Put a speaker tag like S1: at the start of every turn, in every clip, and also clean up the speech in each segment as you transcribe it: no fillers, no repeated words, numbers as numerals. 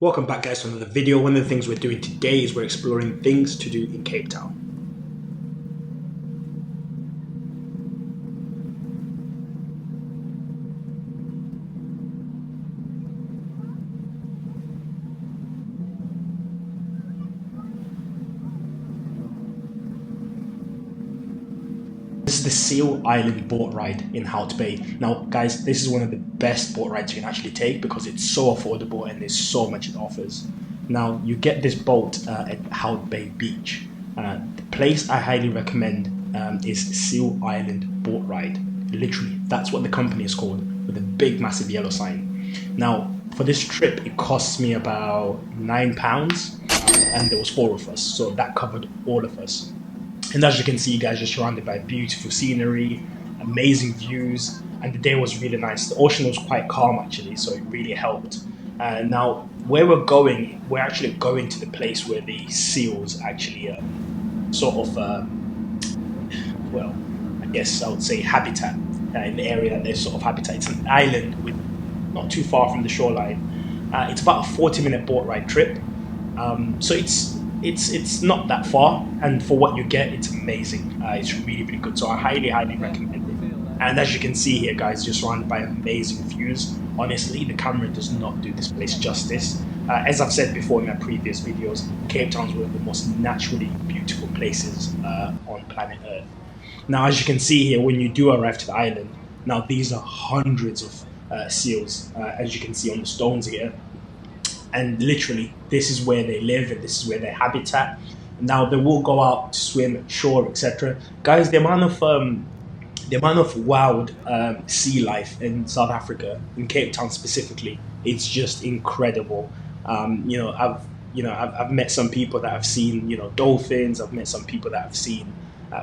S1: Welcome back guys to another video. One of the things we're doing today is we're exploring things to do in Cape Town. This is the Seal Island boat ride in Hout Bay. Now guys, this is one of the best boat rides you can actually take because it's so affordable and there's so much it offers. Now you get this boat at Hout Bay Beach. The place I highly recommend is Seal Island Boat Ride. Literally, that's what the company is called, with a big massive yellow sign. Now for this trip it cost me about £9 and there was 4 of us, so that covered all of us. And as you can see, you guys are surrounded by beautiful scenery, amazing views, and the day was really nice. The ocean was quite calm actually, so it really helped. Now, where we're actually going to the place where the seals actually well, I guess I would say habitat in the area that they're sort of habitat. It's an island with not too far from the shoreline. It's about a 40-minute boat ride trip, so it's not that far, and for what you get, it's amazing. It's really good, so I highly recommend it. And as you can see here guys, you're surrounded by amazing views. Honestly, the camera does not do this place justice. As I've said before in my previous videos, Cape Town is one of the most naturally beautiful places on planet Earth. Now as you can see here, when you do arrive to the island, now these are hundreds of seals, as you can see on the stones here. And literally, this is where they live and this is where their habitat. Now they will go out to swim at shore, etc. Guys, the amount of wild sea life in South Africa, in Cape Town specifically, it's just incredible. I've met some people that have seen dolphins. I've met some people that have seen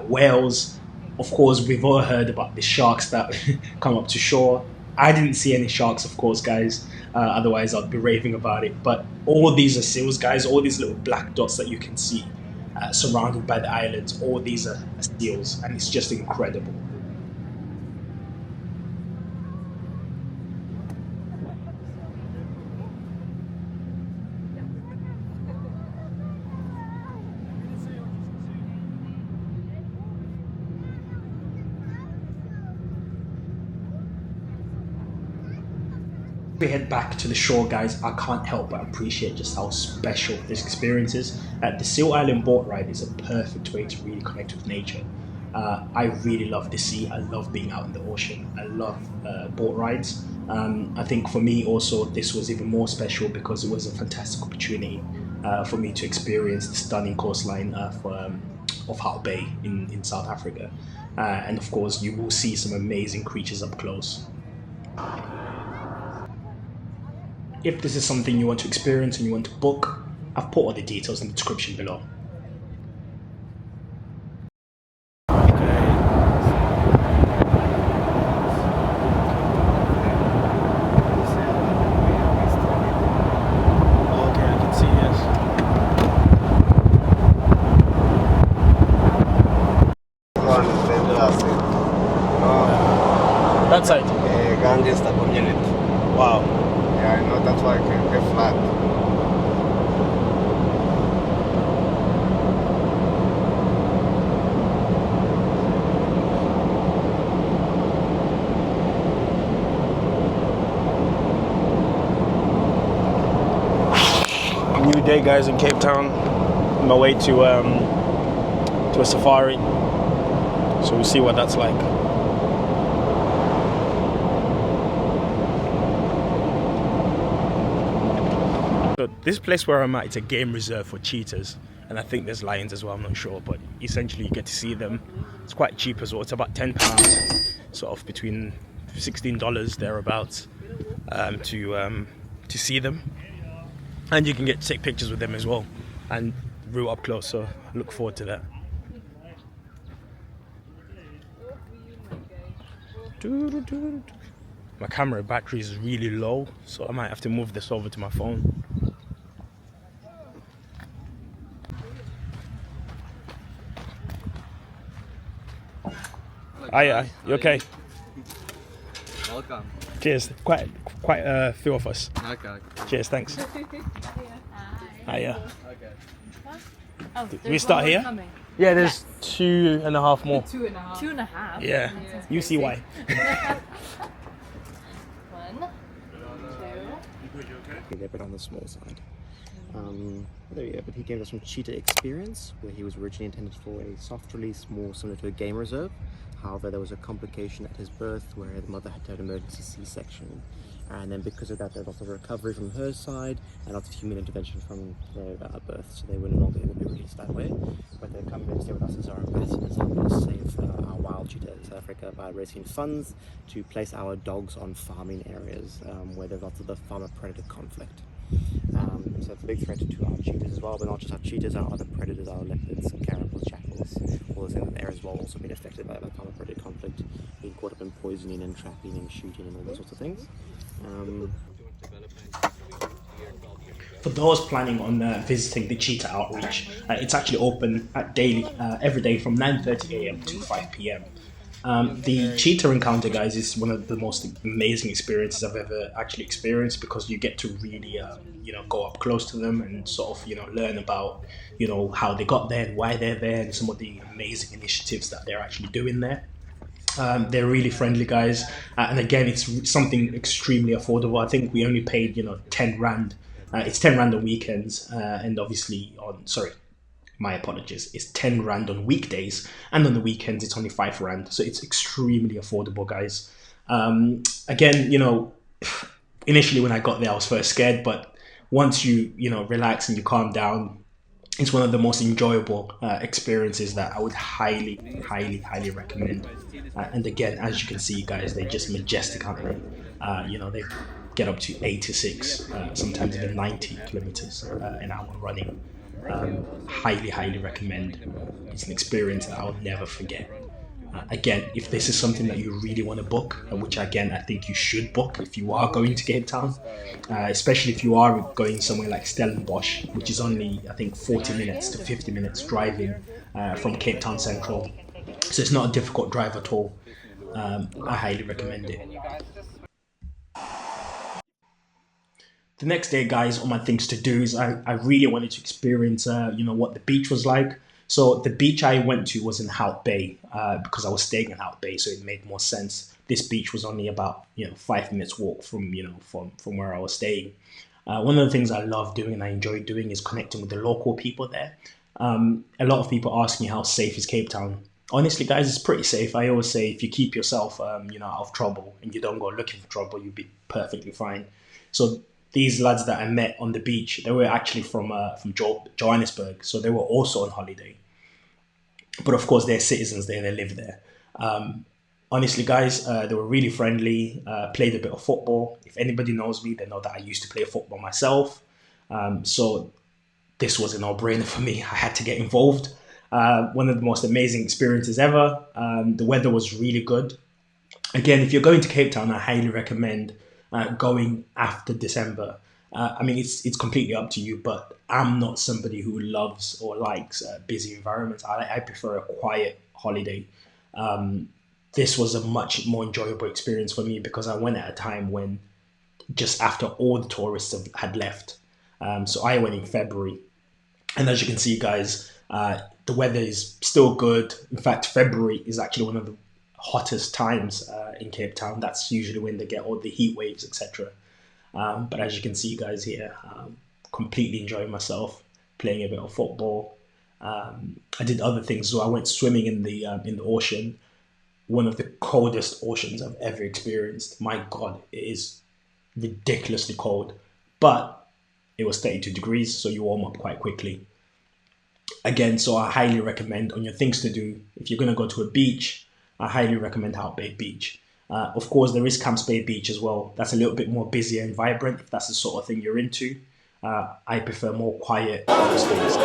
S1: whales. Of course, we've all heard about the sharks that come up to shore. I didn't see any sharks, of course, guys. Otherwise, I'd be raving about it. But all these are seals, guys. All these little black dots that you can see surrounded by the islands, all these are seals, and it's just incredible. We head back to the shore, guys. I can't help but appreciate just how special this experience is. The Seal Island boat ride is a perfect way to really connect with nature. I really love the sea. I love being out in the ocean. I love boat rides. I think for me also this was even more special because it was a fantastic opportunity for me to experience the stunning coastline of Hout Bay in South Africa. And of course you will see some amazing creatures up close. If this is something you want to experience and you want to book, I've put all the details in the description below. That side? Wow.
S2: Yeah, I know, that's why I can get flat.
S1: New day, guys, in Cape Town. On my way to a safari. So we'll see what that's like. So this place where I'm at, it's a game reserve for cheetahs, and I think there's lions as well, I'm not sure, but essentially you get to see them. It's quite cheap as well. It's about £10, sort of between $16 thereabouts, to see them, and you can get to take pictures with them as well and real up close, so I look forward to that. My camera battery is really low, so I might have to move this over to my phone. Aye, you okay?
S3: Welcome.
S1: Cheers. Quite a few of us.
S2: Okay.
S1: Cheers. Thanks. Hiya.
S2: Okay.
S3: Oh,
S1: Do we start here?
S3: coming.
S1: Yeah, there's 2.5 more.
S3: 2.5. 2.5?
S1: Yeah. You see why.
S3: 1, 2.
S4: They're a bit on the small side. There we go, but he gave us some Cheetah Experience, where he was originally intended for a soft release, more similar to a game reserve. However, there was a complication at his birth where the mother had to have an emergency C-section. And then because of that, there was lots of recovery from her side and lots of human intervention from their birth, so they were no longer able to be released that way. But they're coming to stay with us as our ambassadors, helping us save our wild cheetah in South Africa by raising funds to place our dogs on farming areas where there's lots of the farmer-predator conflict. So it's a big threat to our cheetahs as well, but not just our cheetahs, our other predators, our leopards, caribous, jackals, all those things in the area as well, also being affected by farmer-predator conflict, being caught up in poisoning and trapping and shooting and all those sorts of things.
S1: For those planning on visiting the Cheetah Outreach, it's actually open daily, every day from 9:30 a.m. to 5 p.m. The cheetah encounter, guys, is one of the most amazing experiences I've ever actually experienced, because you get to really, go up close to them and sort of, learn about, how they got there and why they're there and some of the amazing initiatives that they're actually doing there. They're really friendly guys, and again, it's something extremely affordable. I think we only paid 10 rand. It's 10 rand on weekends, and obviously my apologies, it's 10 rand on weekdays, and on the weekends it's only 5 rand, so it's extremely affordable, guys. Again, initially when I got there I was first scared, but once you relax and you calm down, it's one of the most enjoyable experiences that I would highly recommend. And again, as you can see, guys, they're just majestic, aren't they? They get up to 86, sometimes even 90 kilometers an hour running. Highly recommend. It's an experience that I'll never forget. Again, if this is something that you really want to book, which again I think you should book if you are going to Cape Town, especially if you are going somewhere like Stellenbosch, which is only I think 40 minutes to 50 minutes driving from Cape Town Central, so it's not a difficult drive at all. I highly recommend it. The next day, guys, all my things to do is I really wanted to experience what the beach was like. So the beach I went to was in Hout Bay, because I was staying in Hout Bay, so it made more sense. This beach was only about 5 minutes walk from from where I was staying. One of the things I love doing and I enjoy doing is connecting with the local people there. A lot of people ask me how safe is Cape Town. Honestly, guys, it's pretty safe. I always say if you keep yourself out of trouble and you don't go looking for trouble, you'll be perfectly fine. So these lads that I met on the beach, they were actually from Johannesburg, so they were also on holiday. But of course, they're citizens there, they live there. Honestly, guys, they were really friendly, played a bit of football. If anybody knows me, they know that I used to play football myself. So this was a no-brainer for me. I had to get involved. One of the most amazing experiences ever. The weather was really good. Again, if you're going to Cape Town, I highly recommend going after December. I mean, it's completely up to you, but I'm not somebody who loves or likes busy environments. I prefer a quiet holiday. This was a much more enjoyable experience for me because I went at a time when just after all the tourists had left. So I went in February. And as you can see, guys, the weather is still good. In fact, February is actually one of the hottest times in Cape Town. That's usually when they get all the heat waves, etc. But as you can see, guys, here, completely enjoying myself, playing a bit of football. I did other things, so I went swimming in the ocean, one of the coldest oceans I've ever experienced. My God, it is ridiculously cold, but it was 32 degrees, so you warm up quite quickly. Again, so I highly recommend on your things to do, if you're going to go to a beach, I highly recommend Hout Bay Beach. Of course, there is Camps Bay Beach as well. That's a little bit more busier and vibrant if that's the sort of thing you're into. I prefer more quiet stays.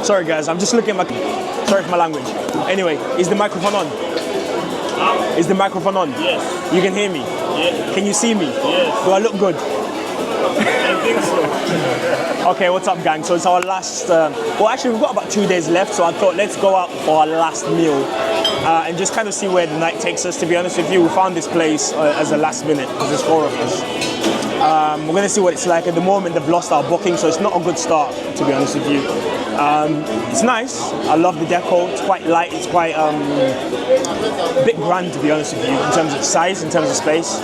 S1: Sorry guys, I'm just looking at my... Sorry for my language. Anyway, is the microphone on? Huh? Is the microphone on? Yes. You can hear me? Yes. Can you see me? Yes. Do I look good? I think so. Okay, what's up, gang? So it's our last... well, actually, we've got about 2 days left, so I thought let's go out for our last meal and just kind of see where the night takes us. To be honest with you, we found this place as a last minute because there's 4 of us. We're going to see what it's like. At the moment, they've lost our booking, so it's not a good start, to be honest with you. It's nice. I love the deco. It's quite light. It's quite a bit grand, to be honest with you, in terms of size, in terms of space.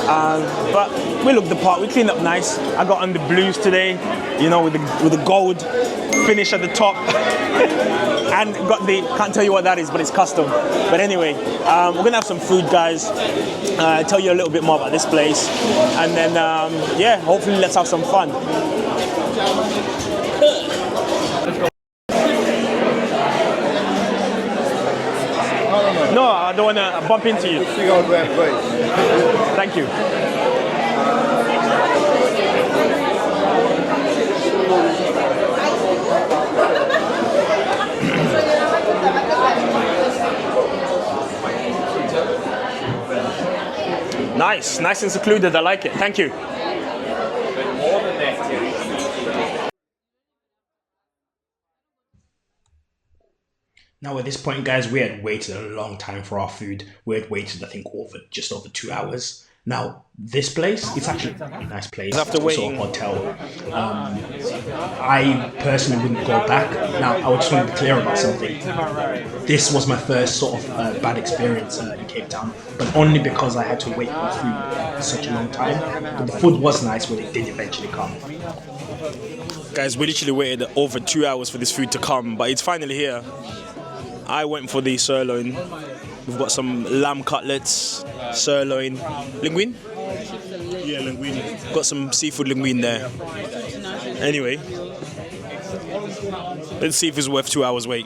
S1: But we looked the part. We cleaned up nice. I got on the blues today, you know, with the gold finish at the top. And got the, can't tell you what that is, but it's custom. But anyway, we're gonna have some food, guys. Tell you a little bit more about this place, and then yeah, hopefully let's have some fun. No, I don't wanna bump into you. Thank you. Nice and secluded. I like it. Thank you. Now at this point, guys, we had waited a long time for our food. We had waited, I think, just over 2 hours. Now, this place, it's actually a nice place. After waiting, hotel. I personally wouldn't go back. Now, I just want to be clear about something. This was my first sort of bad experience in Cape Town, but only because I had to wait for food for such a long time. But the food was nice when it did eventually come. Guys, we literally waited over 2 hours for this food to come, but it's finally here. I went for the sirloin. We've got some lamb cutlets, sirloin, linguine? Yeah, linguine. Got some seafood linguine there. Anyway, let's see if it's worth 2 hours wait.